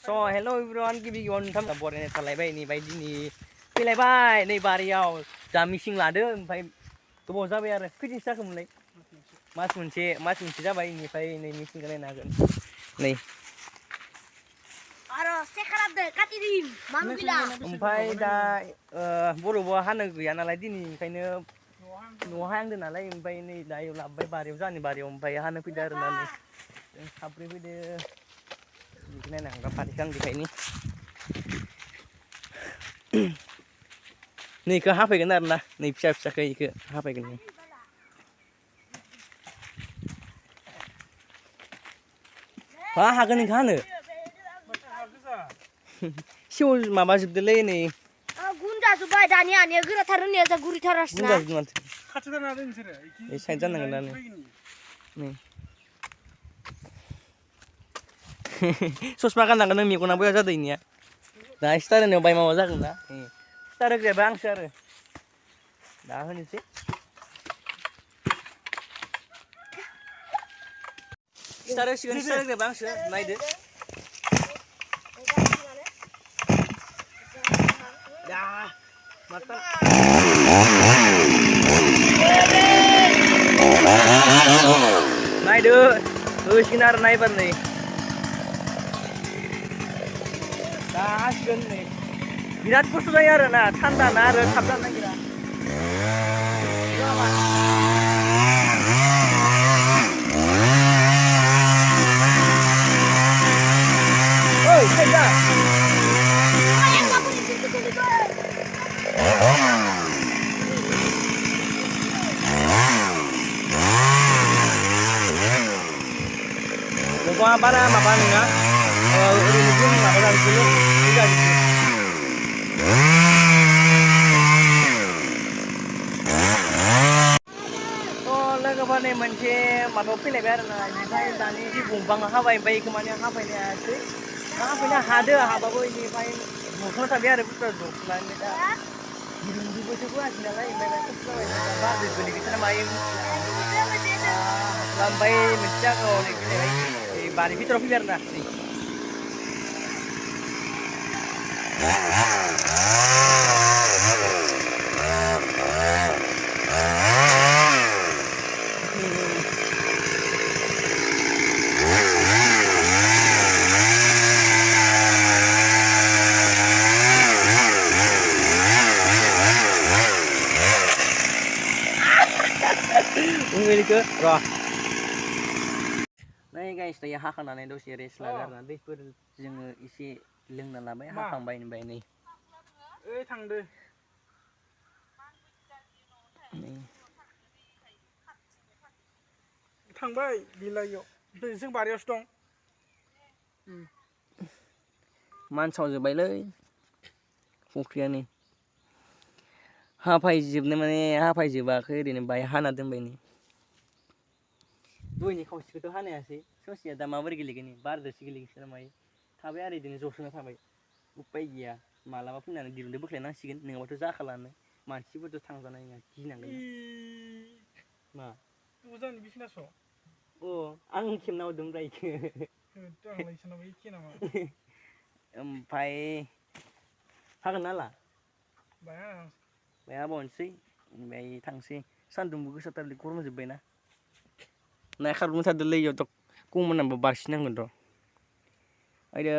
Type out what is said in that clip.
hello everyone गिबि गिबियावनो नोंथां बरायनाय थालायबाय नै बायदिनि फैलायबाय नै बारियाव जा मिसिं लादो ओमफ्राय गोबाव जाबाय आरो खैदिनसो जाखोमोनलाय मास मोनसे जाबाय इनिफ्राय नै मिसिंखौ नायनो हागोन नै आरो सेखारादो काटिदिम मानु गैला ओमफ्राय दा बर'बो हानो गैया नालाय दिनै ओंखायनो न'आव हांदों नालाय ओमफ्राय नै दायो लाबोबाय बारियाव जानि बारियाव ओमफ्राय हानो फैदो आरो ना नै जों साब्रै फैदो बिदि नायनो हाग्रा फालिखौ आं देखायनि नैखौ हाफैगोन आरो ना नै फिसा फिसाखौ इखौ हाफैगोन हागोन नोंखौ हानो सेव माबाजोबदोलै नै गुनजाजोब्बाय दानि हानिया गोराथार होननाया जा गुरैथारासै ना गुनजाजोबदों माथो खाथि जाना दोन नोंसोरो ए साइड जानांगोन दा नै ससमा गाननांगोन नों मेगना बया जादों इनिया दा स्टार होनायाव बाय माबा जागोन ना स्टार होग्रायाबो आंसो आरो दा होनोसै स्टार होसिगोन स्टार होग्रायाबो आंसो नायदो नायदो होसिगोन आरो नायबार नै दा हासिगोन नै बिराद खस्थ' जायो आरो ना थान्दा ना आरो थाब जानो नागिरा ओइ फैजा गवा बारा माबा नङा ओरैनो जों माबा जाजोबो लोगोफोर नै मोनसे माबायाव फैलायबाय आरो ना ओमफ्राय दानि जि दंफां हाबाय ओमफ्राय बेखौ माने हाफायनो हायासै हाफायनो हादो हाबाबो बेनिफ्राय जख'ना थाबाय आरो बुस्थुआ जख'नानै दा गिदिंजोबोसो बोआसै नालाय ओमफ्राय खस्थ' जाबाय दा बारदो गोलैगोनसो ना मायो ओमफ्राय मोनसे जायगायाव नै फैलायबाय बारि भितराव फैबाय आरो ना Umilike rah. Nah guys, tadi hakan aneh dosi res lagar nanti per jeng isi leng dan labai hakang bain bain nih. Thangde. Thangbai bilayo. जों बारियावसो दं. मानसाव जोबबायलै फुख्रियानो हाफायजोबनो माने हाफायजोबाखै ओरैनो बाय हाना दोनबाय नै दयनि खावसेखौथ' हानायासै ससेया दा माबोरै गेलेगोन बारदोसो गेलेगोनसो ना मायो थाबाय आरो बिदिनो जसोना थाबाय उपाय गैया मालाबा फैनानै दिरुंजों बोख्लायनांसिगोन नङाबाथ' जाखालानो मानसिफोरथ' थांजानाय नङा गिनांगोन मा मोजांनि बिखिनासो आं खेबना हरदोंब्रा इखो आंलाय सानाबा एखे नामा ओमफ्राय हागोन नाला बाया बावनोसै ओमफ्राय थांसै सान्दुंबो गोसाथारलै गरम जोब्बायना ना खारबोथारदोलै इयावथ' गमनाबो बारसिनांगोन र' आयदै